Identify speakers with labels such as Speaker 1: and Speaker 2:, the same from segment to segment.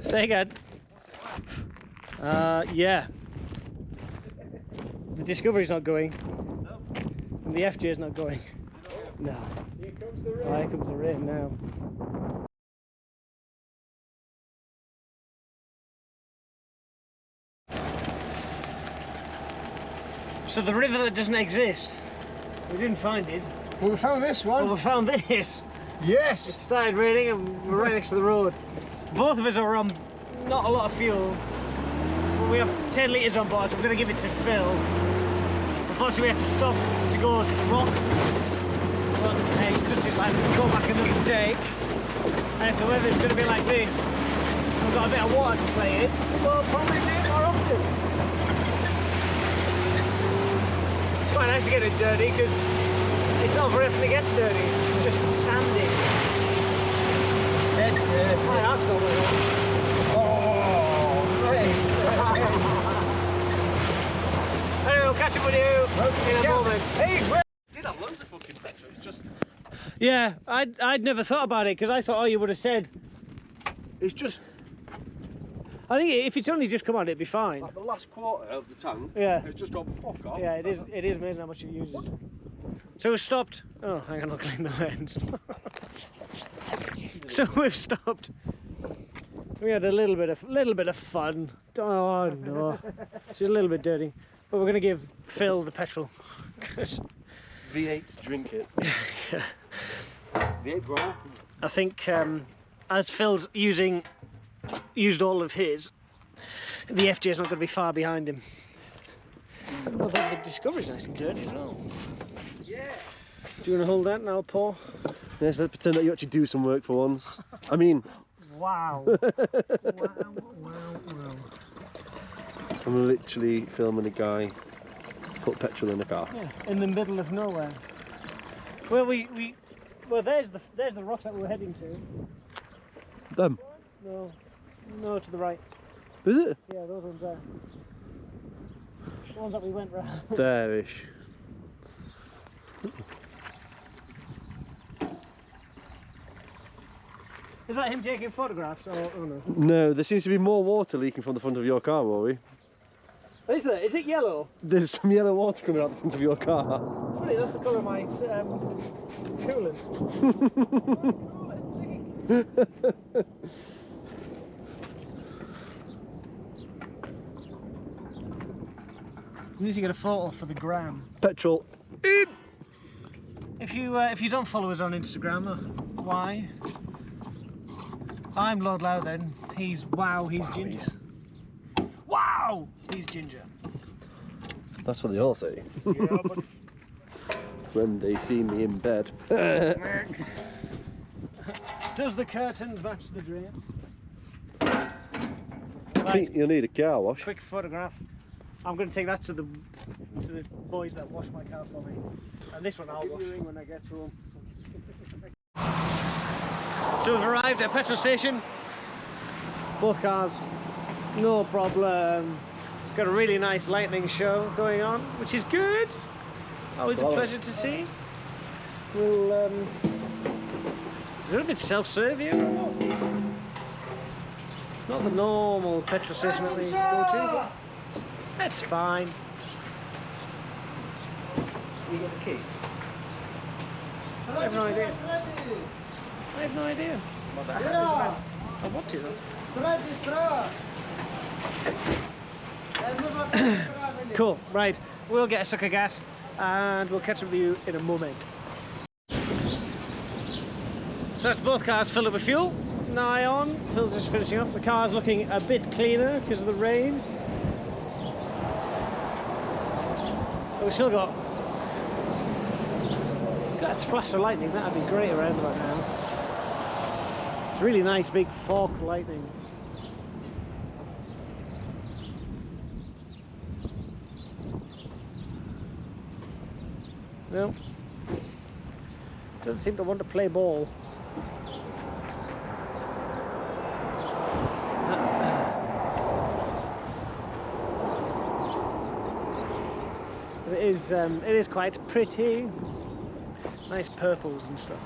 Speaker 1: Say again. Yeah. The Discovery's not going.
Speaker 2: No.
Speaker 1: And the FJ's not going. No.
Speaker 2: Here comes the rain.
Speaker 1: Oh, here comes the rain now. So the river that doesn't exist, we didn't find it.
Speaker 2: Well, we found this one.
Speaker 1: Well, we found this.
Speaker 2: Yes.
Speaker 1: It started raining and we're right next to the road. Both of us are on not a lot of fuel. But we have 10 litres on board, so we're going to give it to Phil. Unfortunately, we have to stop to go to the rock. But hey, such is life, we'll go back another day. And if the weather's going to be like this, we've got a bit of water to play in, we'll probably do it more often. It's quite nice to get it dirty because it's not very often it gets dirty, it's just sandy.
Speaker 2: Dead dirty.
Speaker 1: My heart's not going on.
Speaker 2: Oh, right.
Speaker 1: Anyway, we'll catch up with you in a moment.
Speaker 2: Hey, we did have loads of fucking petrol. It's just.
Speaker 1: Yeah, I'd never thought about it because I thought, oh, you would have said.
Speaker 2: It's just.
Speaker 1: I think if it's only just come on, it'd be fine.
Speaker 2: Like the last quarter of the tank.
Speaker 1: Yeah.
Speaker 2: It's just gone fuck off.
Speaker 1: Yeah, it is amazing how much it uses. So we've stopped. Oh, hang on, I'll clean the lens. So we've stopped. We had a little bit of fun. Oh no, it's just a little bit dirty, but we're gonna give Phil the petrol.
Speaker 2: V8s, drink it.
Speaker 1: Yeah.
Speaker 2: V8 bro.
Speaker 1: I think as Phil's used all of his, the FJ's not going to be far behind him. Although the Discovery's nice and dirty as well.
Speaker 2: Yeah.
Speaker 1: Do you want to hold that and I'll pour?
Speaker 3: Yes, let's pretend that you actually do some work for once. I mean...
Speaker 1: Wow. Wow.
Speaker 3: I'm literally filming a guy put petrol in a car.
Speaker 1: Yeah, in the middle of nowhere. Well, well, there's the rocks that we're heading to.
Speaker 3: Them?
Speaker 1: No, to the right.
Speaker 3: Is it?
Speaker 1: Yeah, those ones there. The ones that we went round.
Speaker 3: There-ish.
Speaker 1: Is that him taking photographs? Or no?
Speaker 3: No, there seems to be more water leaking from the front of your car, Rory.
Speaker 1: Is there? Is it yellow?
Speaker 3: There's some yellow water coming out the front of your car.
Speaker 1: It's funny, that's the colour of my coolant. We need to get a photo for the gram.
Speaker 3: Petrol in!
Speaker 1: If you don't follow us on Instagram, why? I'm Lord Loudon. He's Ginger. Wow! He's Ginger.
Speaker 3: That's what they all say.
Speaker 1: Yeah, but
Speaker 3: When they see me in bed.
Speaker 1: does the curtains match the drapes?
Speaker 3: I think you'll need a car wash.
Speaker 1: Quick photograph. I'm going to take that to the boys that wash my car for me, and this one I'll wash when I get home. So we've arrived at a petrol station. Both cars, no problem. Got a really nice lightning show going on, which is good. Always a pleasure to see. We'll I don't know if it's self-serve here or what. It's not the normal petrol station that we go to, but that's fine.
Speaker 2: You got the key?
Speaker 1: I have no idea. I have no idea what that is about. I want to though. Cool, right. We'll get a suck of gas and we'll catch up with you in a moment. So that's both cars filled up with fuel. Nigh on. Phil's just finishing off. The car's looking a bit cleaner because of the rain. But we've still got that flash of lightning. That'd be great around about now. It's really nice big fork lightning. No. Doesn't seem to want to play ball. But it is quite pretty. Nice purples and stuff.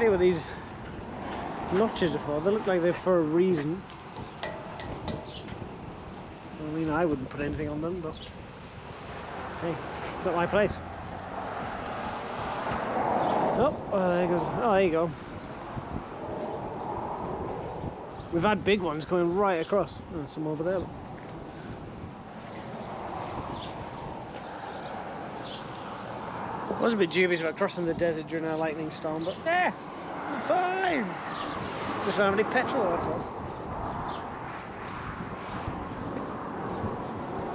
Speaker 1: idea what these notches are for. They look like they're for a reason. I mean, I wouldn't put anything on them, but hey, it's not my place. Oh, there goes. Oh, there you go. We've had big ones coming right across. Oh, some over there. I was a bit dubious about crossing the desert during a lightning storm, but there, I'm fine. Just don't have any petrol, that's all.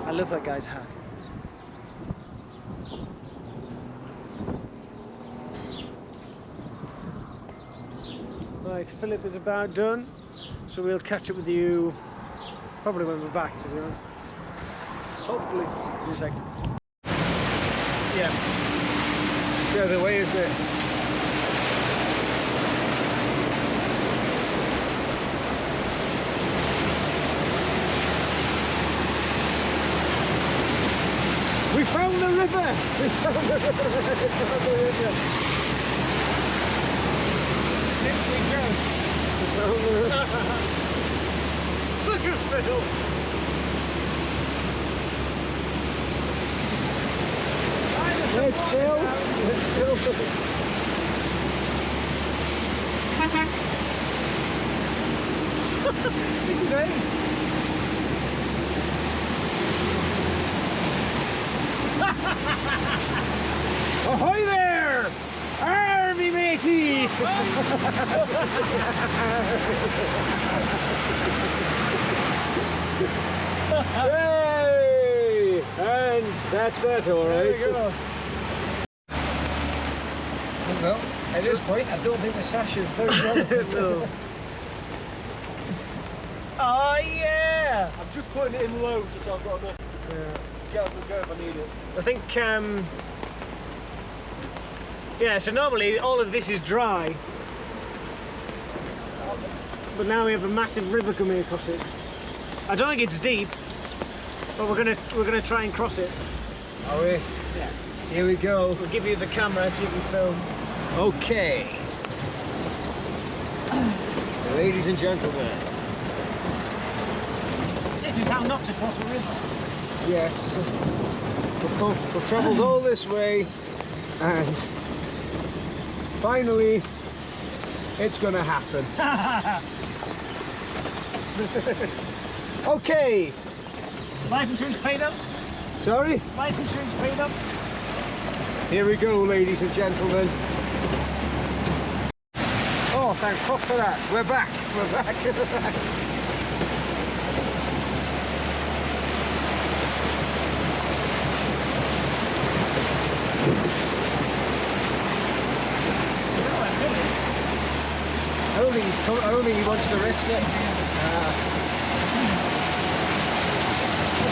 Speaker 1: I love that guy's hat. Right, Philip is about done, so we'll catch up with you probably when we're back, to be honest. Hopefully, in a second. Yeah. The other way, isn't it? We found the river! We found the river! Didn't we just? We found the river. Look at Phil! Let's Phil! Let's Phil! This is great! Ahoy there! Army matey! Hey! And that's that, all right. There we go. Well, at this point, I don't think the sash is very relevant. Oh yeah!
Speaker 2: I'm just putting it in low just so I've got enough. Get up and go if I need it.
Speaker 1: I think, yeah, so normally all of this is dry, but now we have a massive river coming across it. I don't think it's deep, but we're gonna try and cross it.
Speaker 2: Are we?
Speaker 1: Yeah.
Speaker 2: Here we go.
Speaker 1: We'll give you the camera so you can film.
Speaker 2: Okay. Ladies and gentlemen.
Speaker 1: This is how not to cross a river.
Speaker 2: Yes. We've travelled all this way and finally it's gonna happen. Okay.
Speaker 1: Life insurance paid up?
Speaker 2: Sorry?
Speaker 1: Life insurance paid up?
Speaker 2: Here we go, ladies and gentlemen. Oh, thank fuck for that. We're back. We're back. I don't think he wants to risk it.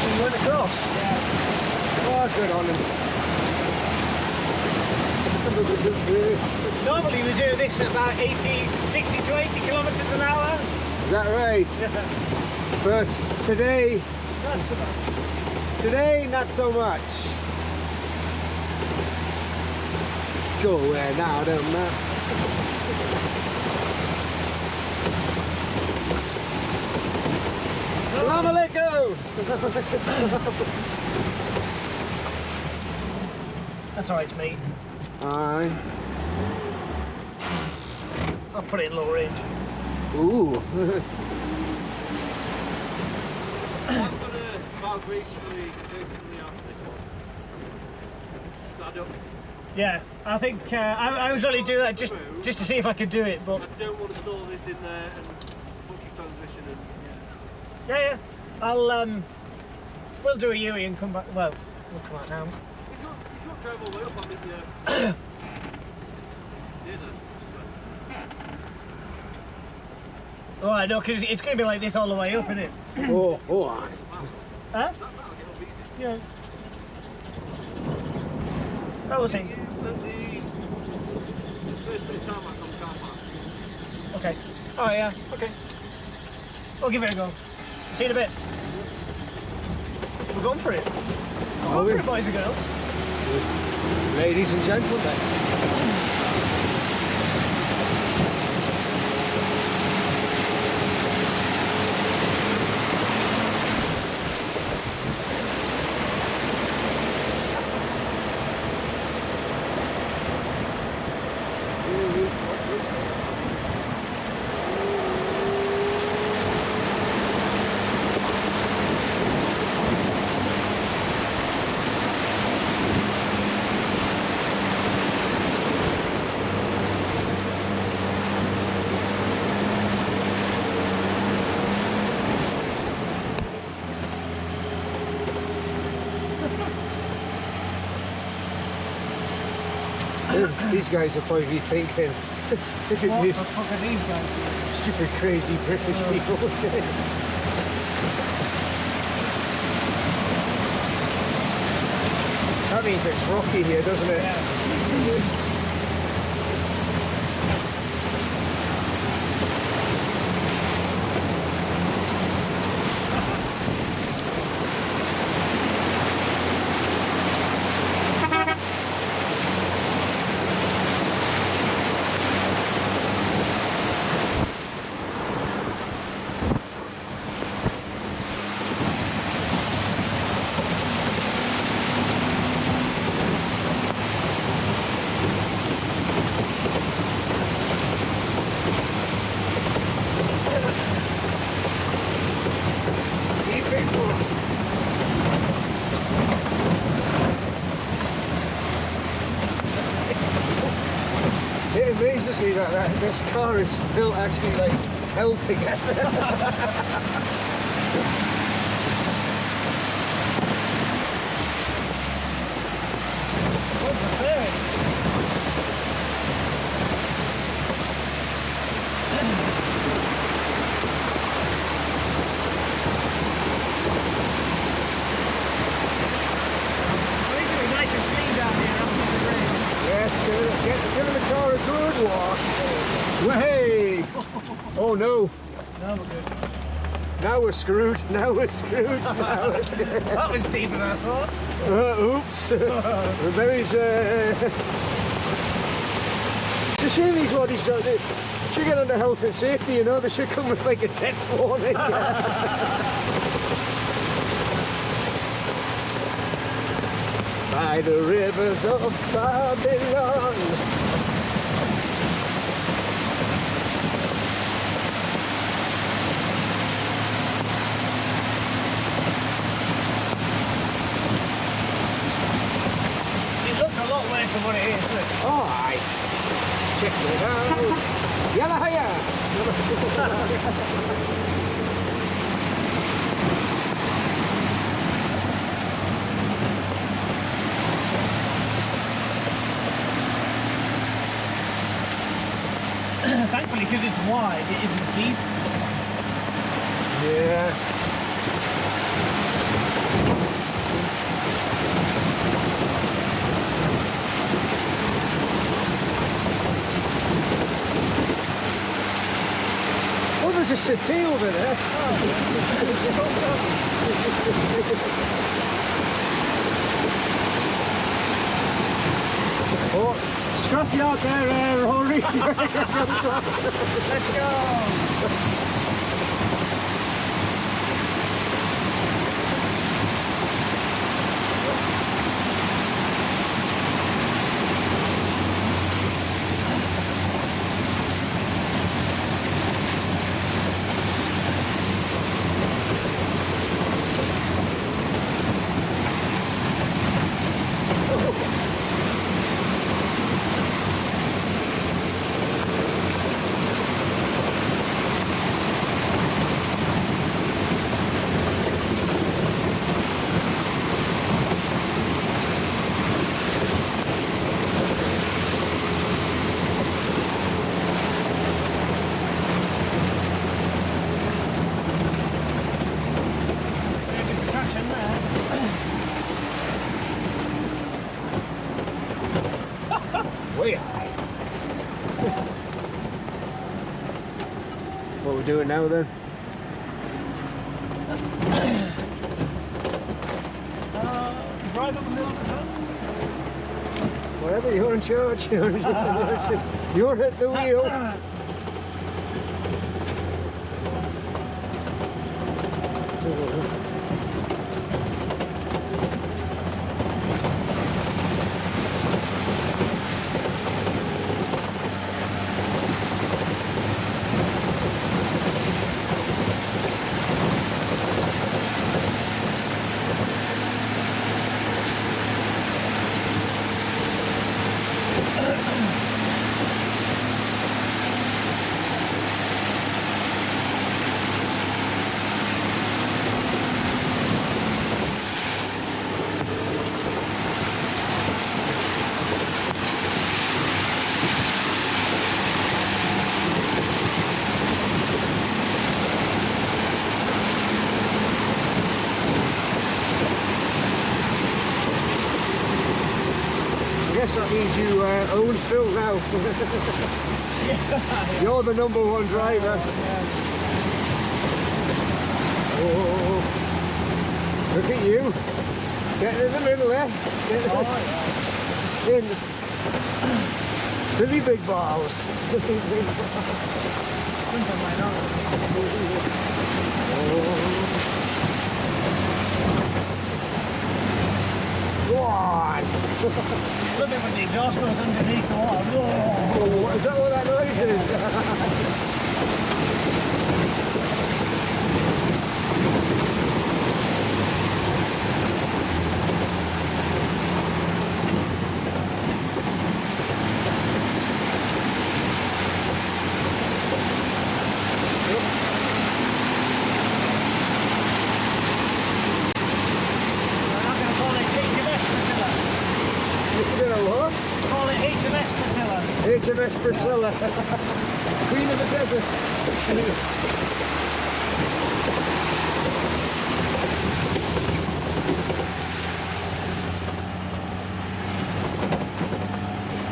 Speaker 2: He went across. Yeah. Oh, good on him.
Speaker 1: Normally we do this at about 60 to 80 kilometers an hour.
Speaker 2: Is that right?
Speaker 1: Yeah.
Speaker 2: But today,
Speaker 1: Not so much.
Speaker 2: today, not so much. Go away now, don't know. Assalamu alaikum!
Speaker 1: That's alright to me.
Speaker 2: Aye.
Speaker 1: I'll put it in low range.
Speaker 2: Ooh.
Speaker 4: I'm going to try recently after this one. Stand up.
Speaker 1: Yeah, I think I was only doing that just to see if I could do it, but
Speaker 4: I don't want to store this in there and fuck your transmission and
Speaker 1: yeah, I'll we'll do a U-E and come back. Well, we'll come out now.
Speaker 4: If you want to drive all the way up, I'll meet you. Yeah,
Speaker 1: All right, no, because it's going to be like this all the way up, isn't it?
Speaker 2: Oh, oh, aye.
Speaker 1: Huh?
Speaker 4: that'll get up easy.
Speaker 1: Yeah. Oh, we'll see.
Speaker 4: The first bit of time I come car park.
Speaker 1: Okay. Oh yeah. Okay. We'll give it a go. See you in a bit. We're going for it. We're going for it, boys and girls.
Speaker 2: Ladies and gentlemen. These guys will probably be thinking, look at
Speaker 1: What
Speaker 2: these
Speaker 1: the fuck are these guys doing?
Speaker 2: stupid, crazy British people. That means it's rocky here, doesn't it?
Speaker 1: Yeah.
Speaker 2: It amazes me that this car is still actually like held together.
Speaker 1: What's the third? Well, it's gonna be nice and clean down here after the rain.
Speaker 2: Yes, give the car a good wash. Way! Oh no!
Speaker 1: No, we're good.
Speaker 2: Now we're screwed. Now we're screwed. Now we're screwed.
Speaker 1: That was deeper than I thought.
Speaker 2: Oops. Mary's. It's a shame these waddies don't. They should get under health and safety. You know, they should come with like a death warning. By the rivers of Babylon.
Speaker 1: It looks a lot worse than what it is, doesn't it?
Speaker 2: Oh, aye. Check it out. Yalla hiya.
Speaker 1: Thankfully, because it's wide, it isn't deep.
Speaker 2: Yeah. Oh, there's a settee over there. Oh, scruffy out there, Rory.
Speaker 1: Let's go! There's a traction there.
Speaker 2: Way high. What we're doing now then?
Speaker 1: Drive up the hill at the top.
Speaker 2: Whatever, you're in charge. You're at the wheel. So that means you own Phil now. You're the #1 driver. Oh, look at you. Getting in the middle there. In. Really big balls. Really big balls. Go on!
Speaker 1: Look at when the exhaust goes underneath the water.
Speaker 2: Oh, is that what that noise is? HMS Priscilla, Queen of the Desert.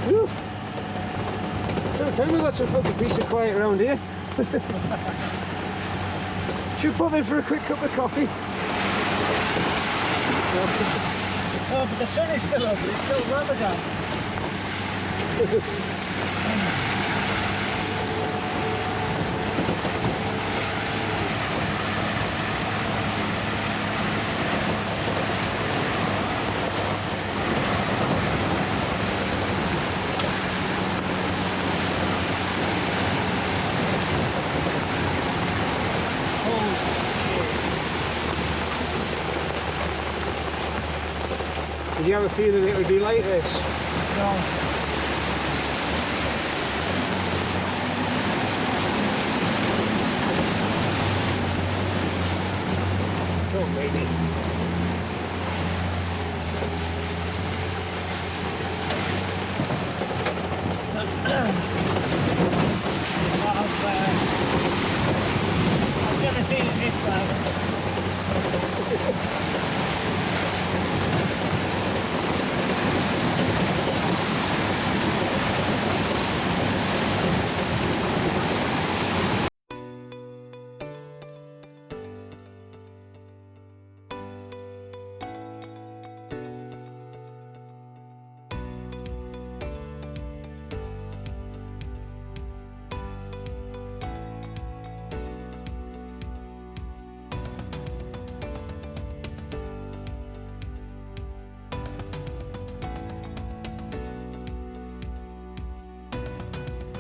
Speaker 2: Whew. So tell me what's a fucking piece of quiet around here. Should we pop in for a quick cup of coffee?
Speaker 1: Oh, but the sun is still up, it's still Ramadan.
Speaker 2: Did you have a feeling it would be like this?
Speaker 1: No.
Speaker 2: Oh, maybe.